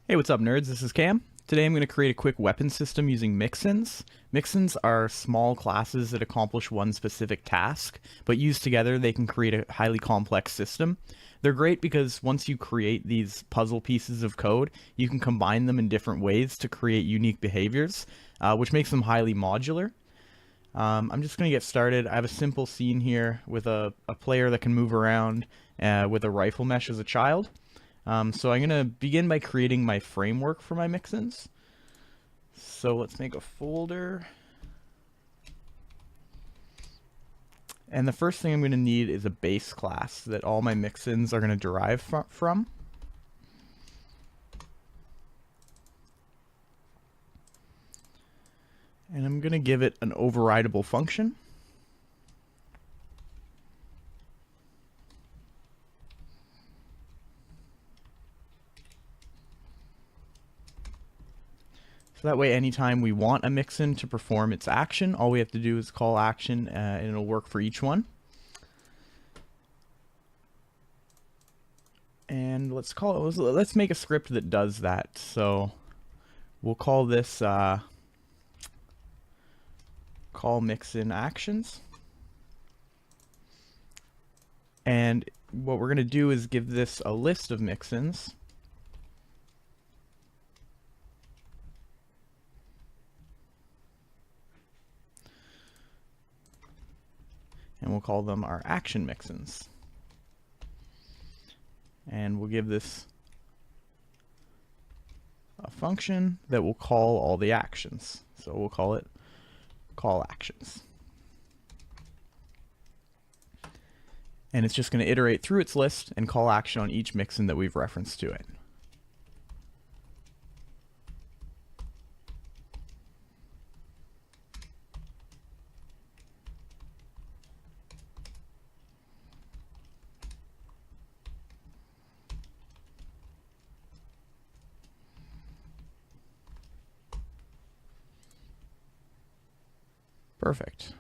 Hey, what's up, nerds? This is Cam. Today I'm going to create a quick weapon system using Mixins. Mixins are small classes that accomplish one specific task, but used together they can create a highly complex system. They're great because once you create these puzzle pieces of code, you can combine them in different ways to create unique behaviors, which makes them highly modular. I'm just going to get started. I have a simple scene here with a player that can move around with a rifle mesh as a child. So I'm going to begin by creating my framework for my Mixins. So let's make a folder. And the first thing I'm going to need is a base class that all my Mixins are going to derive from. And I'm going to give it an overridable function. So that way, anytime we want a Mixin to perform its action, all we have to do is call action, and it'll work for each one. And let's make a script that does that. So we'll call this CallMixinActions. And what we're going to do is give this a list of Mixins. And we'll call them our action Mixins. And we'll give this a function that will call all the actions. So we'll call it CallActions. And it's just going to iterate through its list and call action on each Mixin that we've referenced to it. Perfect.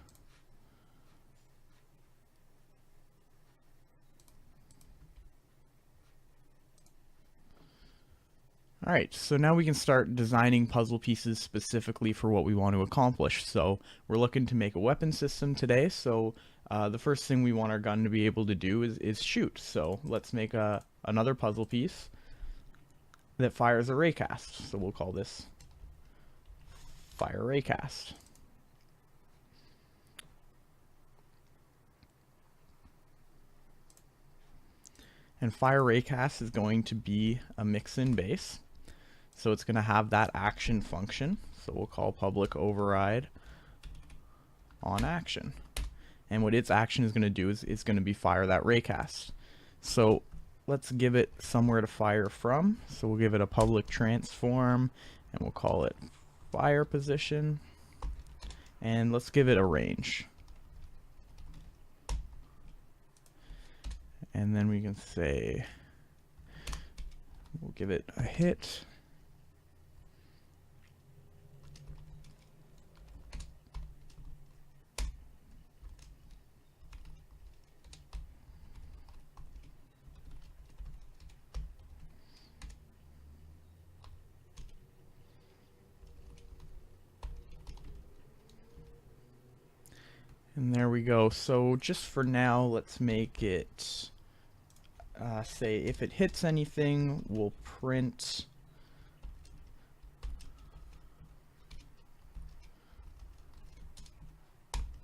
All right, so now we can start designing puzzle pieces specifically for what we want to accomplish. So we're looking to make a weapon system today. So the first thing we want our gun to be able to do is shoot. So let's make another puzzle piece that fires a raycast. So we'll call this fire raycast. And fire raycast is going to be a MixinBase. So it's going to have that action function. So we'll call public override on action. And what its action is going to do is it's going to be fire that raycast. So let's give it somewhere to fire from. So we'll give it a public transform and we'll call it fire position. And let's give it a range. And then we can say, we'll give it a hit. And there we go. So just for now, let's make it say if it hits anything, we'll print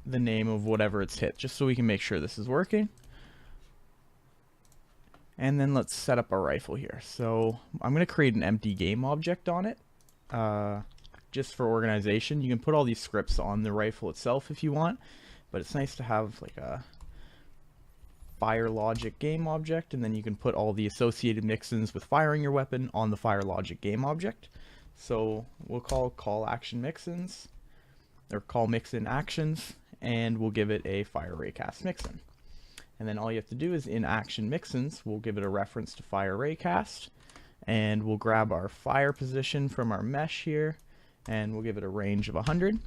the name of whatever it's hit, just so we can make sure this is working. And then let's set up our rifle here. So I'm going to create an empty game object on it, just for organization. You can put all these scripts on the rifle itself if you want, but it's nice to have like a fire logic game object, and then you can put all the associated Mixins with firing your weapon on the fire logic game object. So we'll call action Mixins, or CallMixinActions, and we'll give it a fire raycast Mixin. And then all you have to do is in action Mixins, we'll give it a reference to fire raycast, and we'll grab our fire position from our mesh here, and we'll give it a range of 100.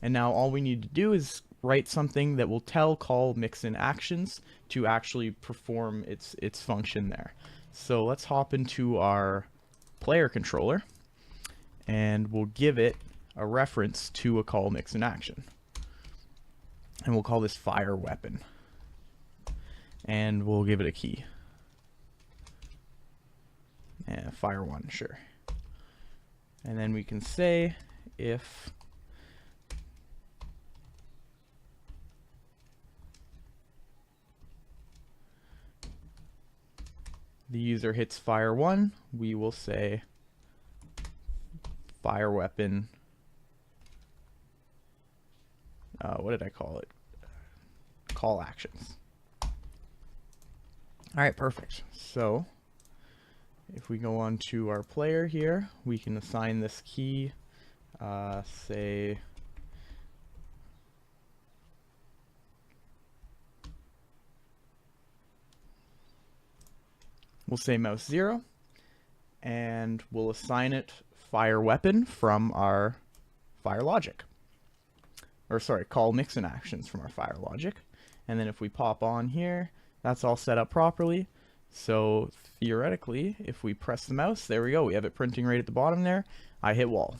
And now all we need to do is write something that will tell CallMixinActions to actually perform its function there. So let's hop into our player controller, and we'll give it a reference to a CallMixinAction. And we'll call this fire weapon. And we'll give it a key. Yeah, fire 1, sure. And then we can say if the user hits fire 1, we will say fire weapon. What did I call it? Call actions. Alright, perfect. So if we go on to our player here, we can assign this key, say we'll say mouse 0, and we'll assign it fire weapon from our fire logic. Or sorry, call mixin actions from our fire logic. And then if we pop on here, that's all set up properly. So theoretically, if we press the mouse, there we go. We have it printing right at the bottom there. I hit wall.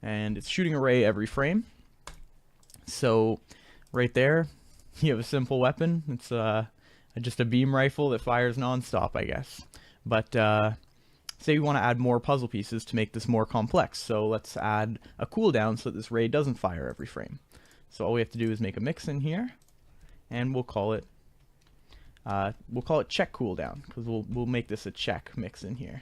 And it's shooting array every frame. So right there, you have a simple weapon. It's just a beam rifle that fires non-stop, I guess. But say we want to add more puzzle pieces to make this more complex. So let's add a cooldown so that this ray doesn't fire every frame. So all we have to do is make a mixin here, and we'll call it check cooldown, because we'll make this a check mixin here.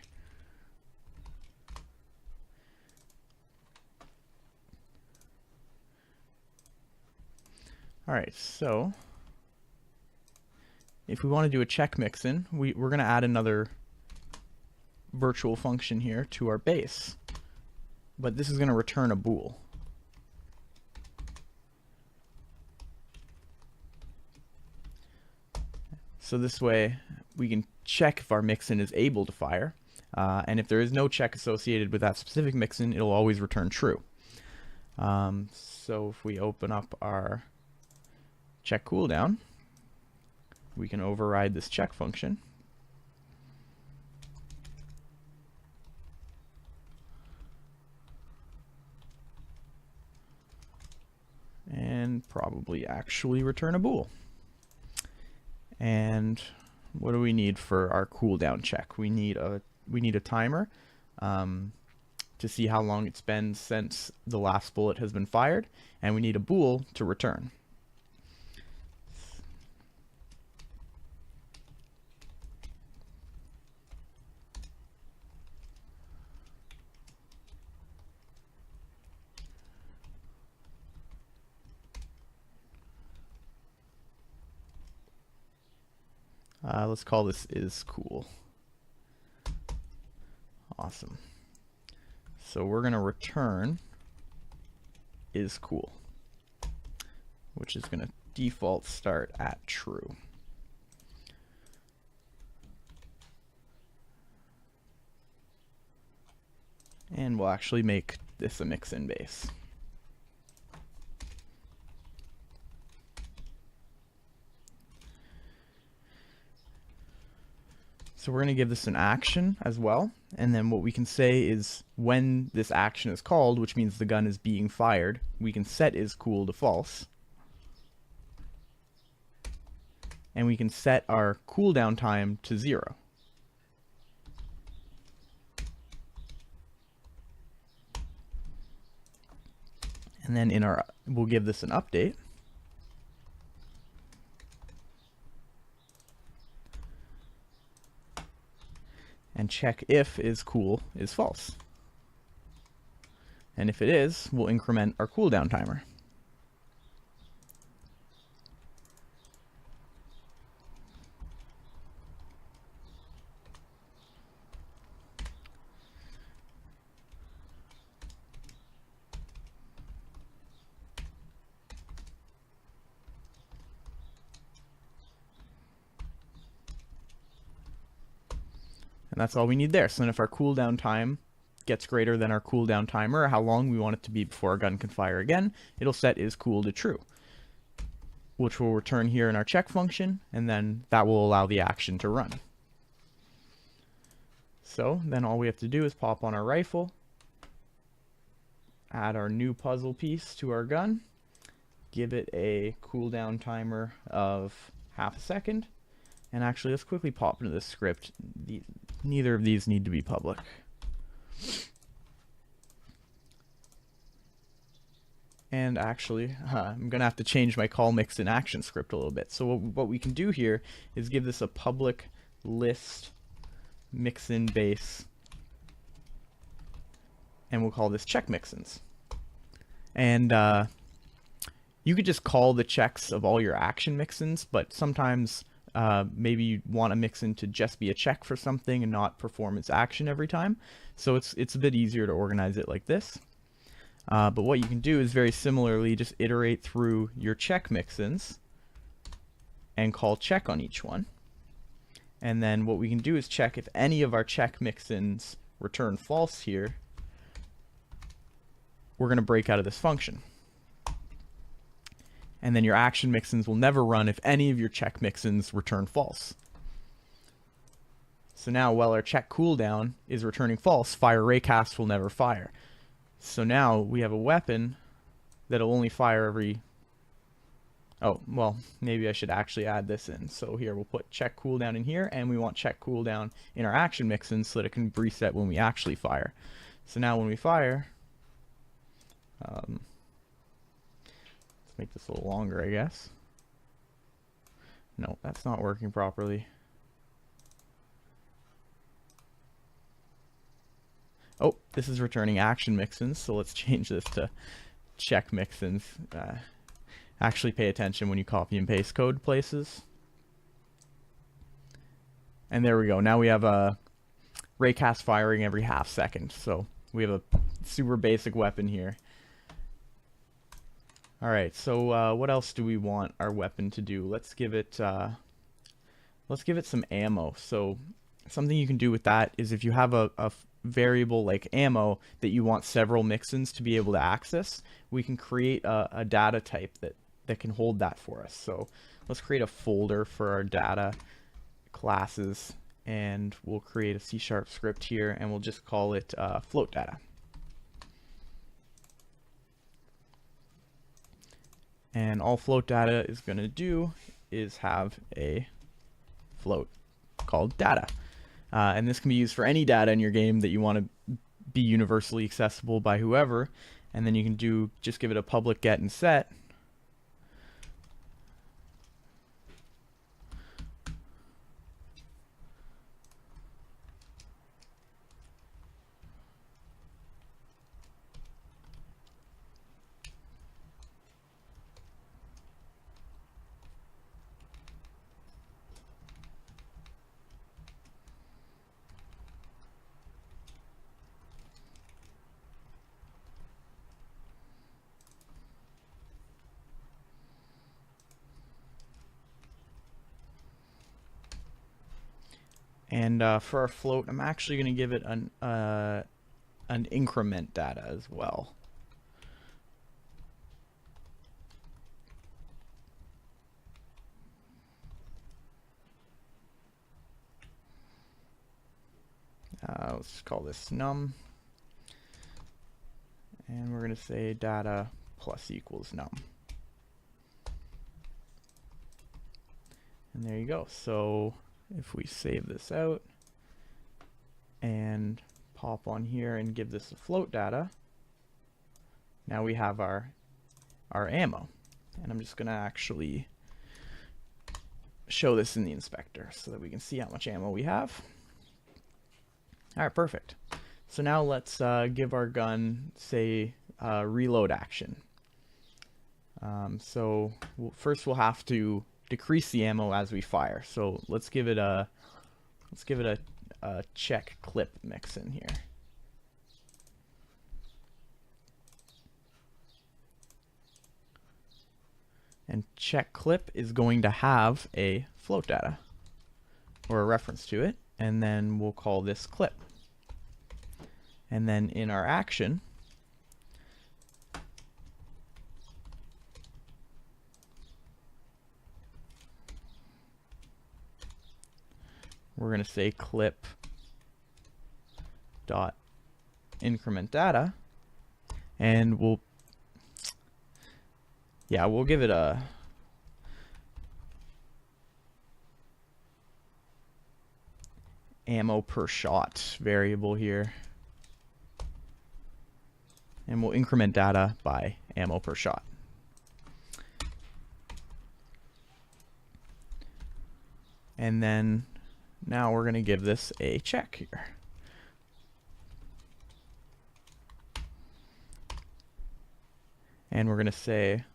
All right, so if we want to do a check mixin, we're going to add another virtual function here to our base, but this is going to return a bool. So this way we can check if our mixin is able to fire, and if there is no check associated with that specific mixin, it'll always return true. So if we open up our check cooldown, we can override this check function. And probably actually return a bool. And what do we need for our cooldown check? We need a timer to see how long it's been since the last bullet has been fired, and we need a bool to return. Let's call this is cool. Awesome. So we're going to return is cool, which is going to default start at true. And we'll actually make this a MixinBase. So we're going to give this an action as well, and then what we can say is when this action is called, which means the gun is being fired, we can set is cool to false. And we can set our cooldown time to 0. And then we'll give this an update. And check if is cool is false. And if it is, we'll increment our cooldown timer. And that's all we need there. So then if our cooldown time gets greater than our cooldown timer, or how long we want it to be before our gun can fire again, it'll set is cool to true, which will return here in our check function, and then that will allow the action to run. So then all we have to do is pop on our rifle, add our new puzzle piece to our gun, give it a cooldown timer of half a second, and actually let's quickly pop into this script. Neither of these need to be public. And actually, I'm going to have to change my CallMixinAction script a little bit. So what we can do here is give this a public list MixinBase, and we'll call this check Mixins. And you could just call the checks of all your action Mixins, but sometimes maybe you want a Mixin to just be a check for something and not perform its action every time. So it's a bit easier to organize it like this. But what you can do is very similarly just iterate through your check Mixins and call check on each one. And then what we can do is check if any of our check Mixins return false here, we're going to break out of this function. And then your action Mixins will never run if any of your check Mixins return false. So now while our check cooldown is returning false, fire raycast will never fire. So now we have a weapon that'll only fire every... Oh, well, maybe I should actually add this in. So here we'll put check cooldown in here, and we want check cooldown in our action Mixin so that it can reset when we actually fire. So now when we fire, let's make this a little longer, I guess. No, that's not working properly. Oh, this is returning action Mixins, so let's change this to check Mixins. Actually pay attention when you copy and paste code places. And there we go. Now we have a raycast firing every half second. So we have a super basic weapon here. Alright, so what else do we want our weapon to do? Let's give it some ammo. So something you can do with that is if you have a variable like ammo that you want several Mixins to be able to access, we can create a data type that can hold that for us. So let's create a folder for our data classes, and we'll create a C# script here, and we'll just call it float data. And all float data is going to do is have a float called data. And this can be used for any data in your game that you want to be universally accessible by whoever. And then you can just give it a public get and set. And for our float, I'm actually going to give it an increment data as well. Let's call this num. And we're going to say data plus equals num. And there you go. So if we save this out and pop on here and give this a float data, now we have our ammo. And I'm just going to actually show this in the inspector so that we can see how much ammo we have. Alright, perfect. So now let's give our gun, say, reload action. So first we'll have to decrease the ammo as we fire. So let's give it a check clip Mixin here. And check clip is going to have a float data or a reference to it, and then we'll call this clip. And then in our action, we're going to say clip dot increment data, and we'll give it a ammo per shot variable here, and we'll increment data by ammo per shot. And then now we're going to give this a check here. And we're going to say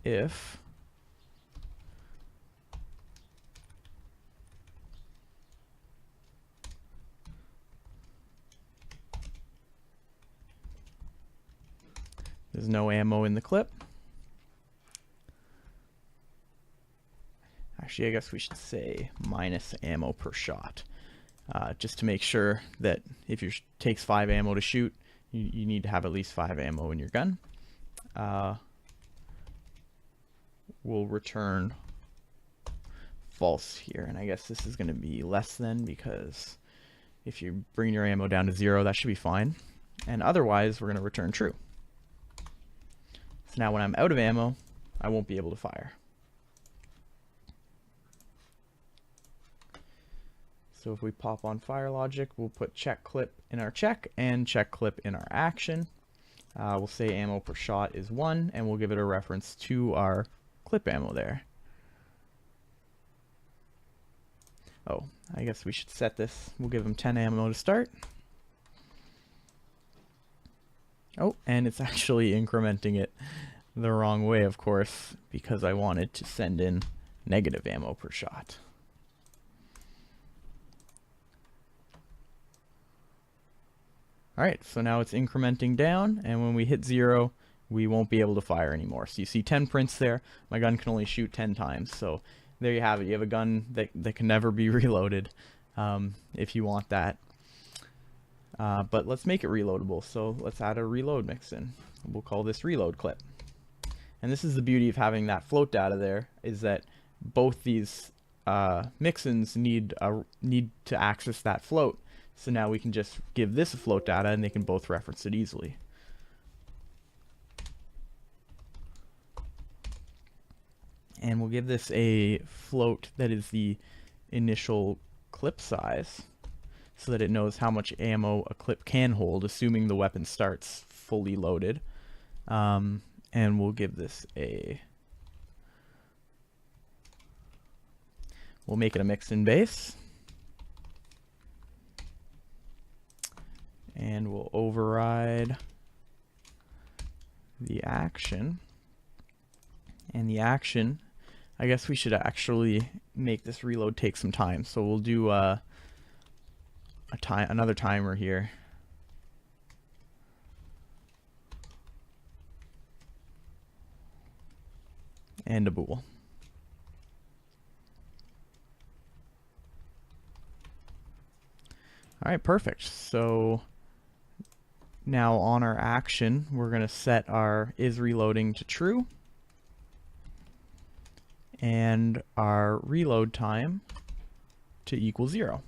if there's no ammo in the clip. Actually, I guess we should say minus ammo per shot, just to make sure that if your takes 5 ammo to shoot, you need to have at least 5 ammo in your gun. We'll return false here, and I guess this is going to be less than, because if you bring your ammo down to 0, that should be fine. And otherwise, we're going to return true. So now when I'm out of ammo, I won't be able to fire. So if we pop on fire logic, we'll put check clip in our check and check clip in our action. We'll say ammo per shot is 1, and we'll give it a reference to our clip ammo there. Oh, I guess we should set this. We'll give them 10 ammo to start. Oh, and it's actually incrementing it the wrong way, of course, because I wanted to send in negative ammo per shot. Alright, so now it's incrementing down, and when we hit 0, we won't be able to fire anymore. So you see 10 prints there. My gun can only shoot 10 times. So there you have it. You have a gun that can never be reloaded if you want that. But let's make it reloadable. So let's add a reload mixin. We'll call this reload clip. And this is the beauty of having that float data there, is that both these mixins need to access that float. So now we can just give this a float data and they can both reference it easily. And we'll give this a float that is the initial clip size, so that it knows how much ammo a clip can hold, assuming the weapon starts fully loaded. And we'll give this we'll make it a MixinBase. And we'll override the action. And the action, I guess we should actually make this reload take some time. So we'll do another timer here. And a bool. Alright, perfect. So now on our action, we're going to set our is reloading to true, and our reload time to equal 0.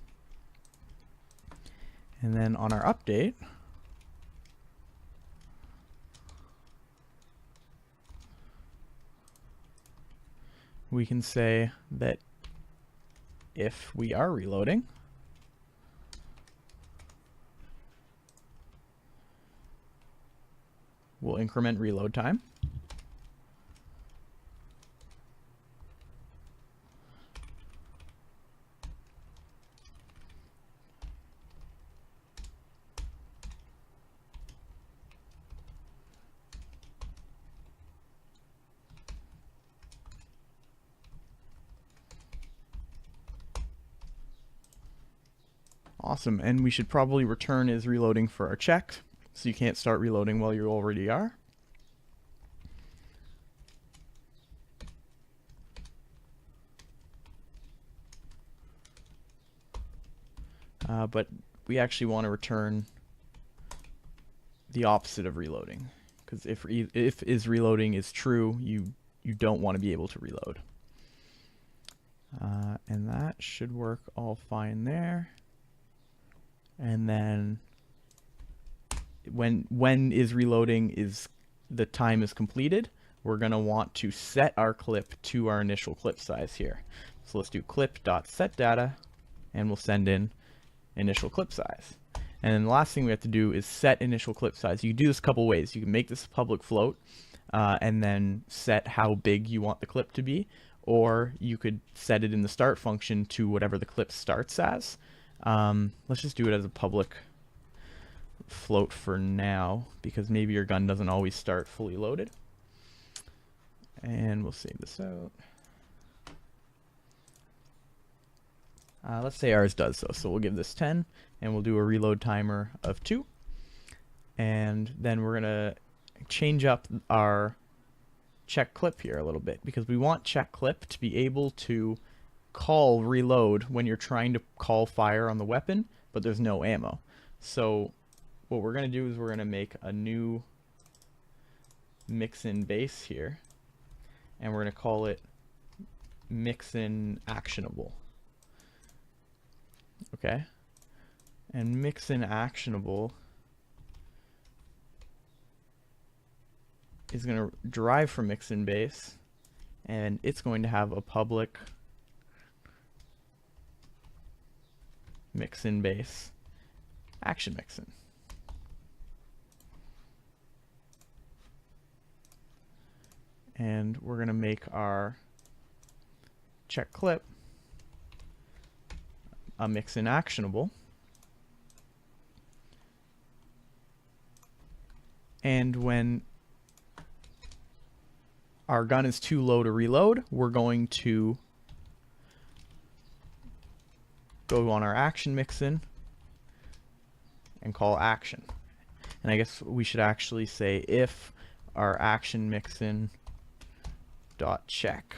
And then on our update, we can say that if we are reloading, we'll increment reload time. Awesome, and we should probably return is reloading for our check, so you can't start reloading while you already are. But we actually want to return the opposite of reloading, because if is reloading is true, you don't want to be able to reload. And that should work all fine there. And then when is reloading is the time is completed, we're going to want to set our clip to our initial clip size here. So let's do clip.setData, and we'll send in initial clip size. And then the last thing we have to do is set initial clip size. You can do this a couple ways. You can make this a public float and then set how big you want the clip to be, or you could set it in the start function to whatever the clip starts as. Let's just do it as a public float for now, because maybe your gun doesn't always start fully loaded. And we'll save this out. Let's say ours does so we'll give this 10, and we'll do a reload timer of 2. And then we're going to change up our check clip here a little bit, because we want check clip to be able to call reload when you're trying to call fire on the weapon, but there's no ammo. So what we're going to do is we're going to make a new MixinBase here, and we're going to call it MixinActionable. Okay, and MixinActionable is going to derive from MixinBase, and it's going to have a public MixinBase action mixin. And we're going to make our check clip a MixinActionable. And when our gun is too low to reload, we're going to go on our action mixin and call action. And I guess we should actually say if our action mixin dot check,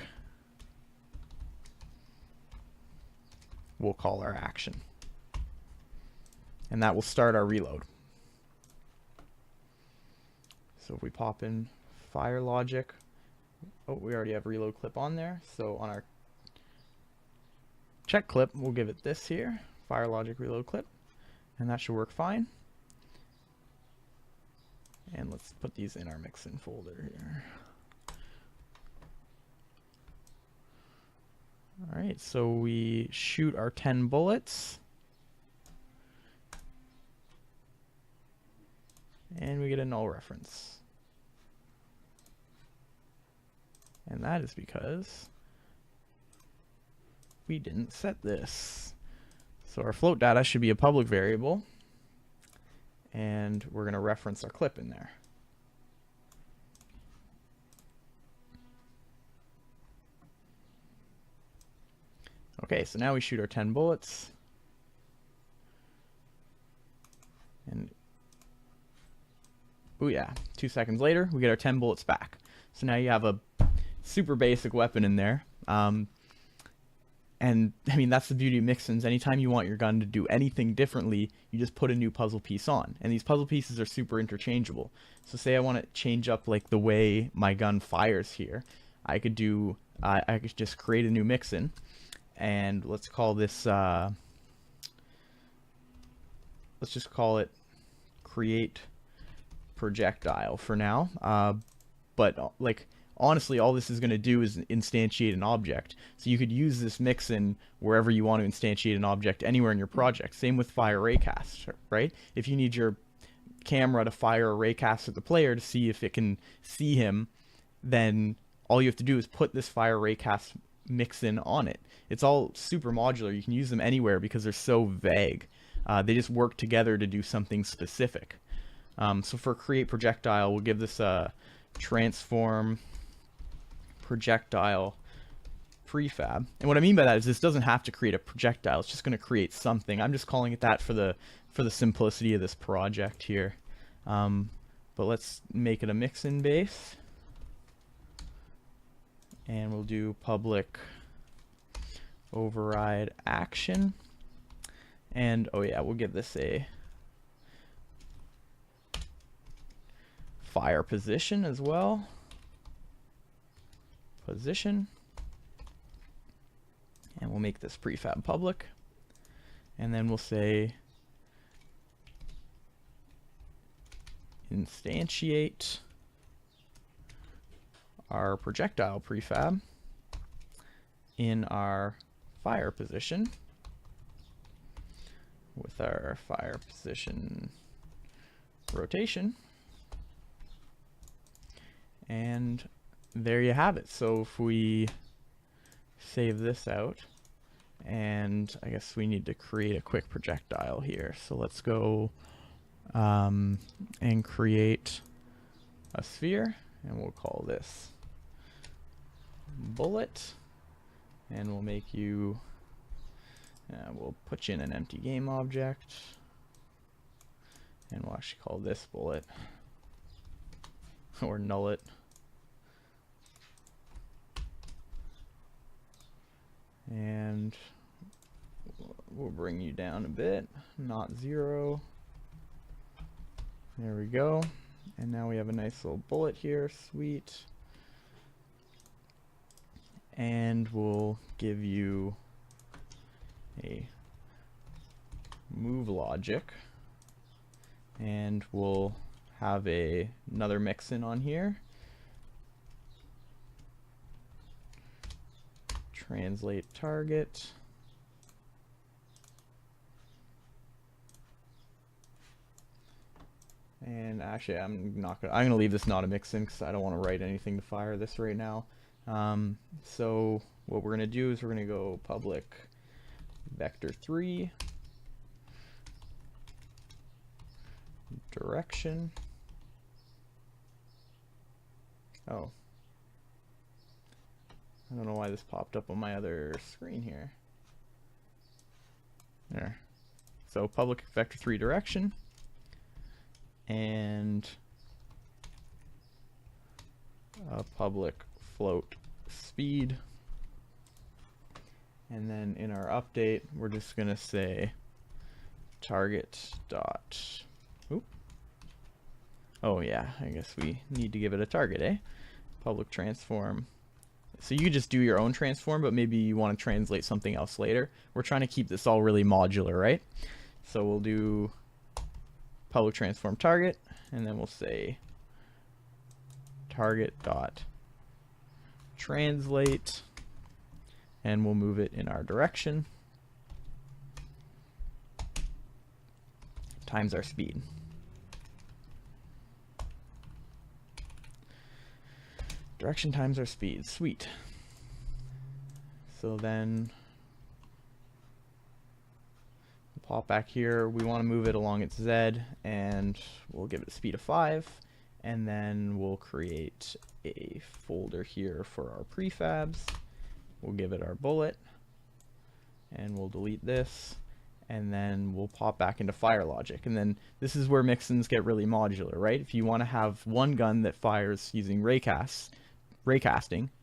we'll call our action, and that will start our reload. So if we pop in fire logic, oh, we already have reload clip on there, so on our check clip we'll give it this here, fire logic reload clip, and that should work fine. And let's put these in our Mixin folder here. Alright, so we shoot our 10 bullets, and we get a null reference. And that is because we didn't set this. So our float data should be a public variable, and we're going to reference our clip in there. Okay, so now we shoot our 10 bullets, and oh yeah, 2 seconds later we get our 10 bullets back. So now you have a super basic weapon in there, and I mean that's the beauty of Mixins. Anytime you want your gun to do anything differently, you just put a new puzzle piece on, and these puzzle pieces are super interchangeable. So say I want to change up like the way my gun fires here, I could do I could just create a new Mixin, and let's call this let's just call it create projectile for now, but like honestly all this is going to do is instantiate an object. So you could use this Mixin wherever you want to instantiate an object, anywhere in your project. Same with fire raycast, right? If you need your camera to fire a raycast at the player to see if it can see him, then all you have to do is put this fire raycast Mixin on it. It's all super modular. You can use them anywhere because they're so vague. They just work together to do something specific. So for create projectile, we'll give this a transform projectile prefab. And what I mean by that is this doesn't have to create a projectile. It's just going to create something. I'm just calling it that for the simplicity of this project here. But let's make it a MixinBase. And we'll do public override action. And oh yeah, we'll give this a fire position as well. Position. And we'll make this prefab public. And then we'll say instantiate our projectile prefab in our fire position with our fire position rotation. And there you have it. So if we save this out, and I guess we need to create a quick projectile here. So let's go and create a sphere, and we'll call this bullet, and we'll make you, we'll put you in an empty game object, and we'll actually call this bullet, or null it. And we'll bring you down a bit, not 0. There we go. And now we have a nice little bullet here, sweet. And we'll give you a move logic. And we'll have another Mixin on here. Translate target. And actually, I'm gonna leave this not a Mixin because I don't want to write anything to fire this right now. So what we're gonna do is we're gonna go public vector3 direction. Oh, I don't know why this popped up on my other screen here. There. So public vector3 direction, and a public float speed, and then in our update we're just gonna say target dot, oop, oh yeah, I guess we need to give it a target, public transform. So you just do your own transform, but maybe you want to translate something else later. We're trying to keep this all really modular, right? So we'll do public transform target, and then we'll say target dot translate, and we'll move it in our direction times our speed. Direction times our speed, sweet. So then we'll pop back here. We want to move it along its Z, and we'll give it a speed of 5, and then we'll create a folder here for our prefabs. We'll give it our bullet, and we'll delete this, and then we'll pop back into fire logic. And then this is where Mixins get really modular, right? If you want to have one gun that fires using raycasting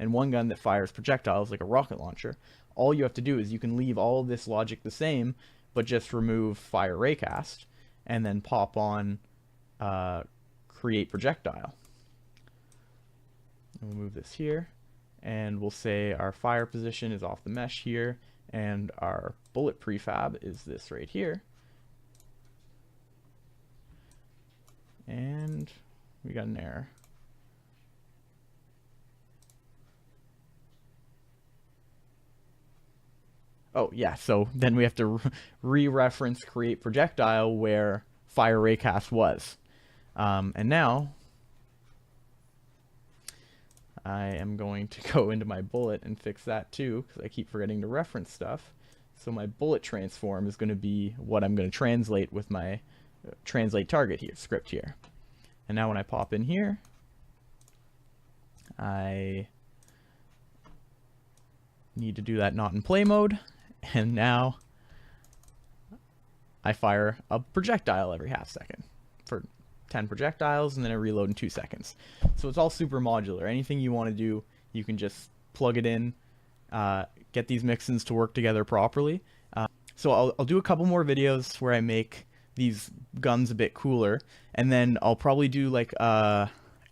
and one gun that fires projectiles like a rocket launcher, all you have to do is you can leave all of this logic the same, but just remove fire raycast, and then pop on create projectile. And we'll move this here, and we'll say our fire position is off the mesh here, and our bullet prefab is this right here. And we got an error. Oh yeah, so then we have to re-reference create projectile where fire raycast was. And now I am going to go into my bullet and fix that too, because I keep forgetting to reference stuff. So my bullet transform is going to be what I'm going to translate with my translate target here, script here. And now when I pop in here, I need to do that not in play mode. And now I fire a projectile every half second for 10 projectiles, and then I reload in 2 seconds. So it's all super modular. Anything you want to do, you can just plug it in, get these Mixins to work together properly. So I'll do a couple more videos where I make these guns a bit cooler, and then I'll probably do like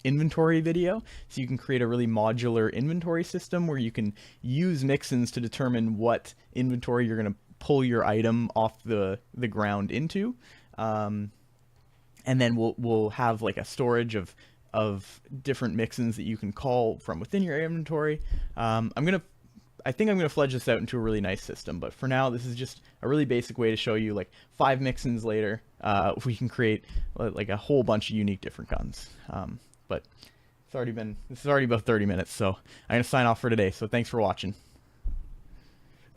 inventory video, so you can create a really modular inventory system where you can use Mixins to determine what inventory you're going to pull your item off the ground into, and then we'll have like a storage of different Mixins that you can call from within your inventory. I think I'm gonna fledge this out into a really nice system, but for now this is just a really basic way to show you, like 5 Mixins later, we can create like a whole bunch of unique different guns. But this is already about 30 minutes, so I'm gonna sign off for today. So thanks for watching.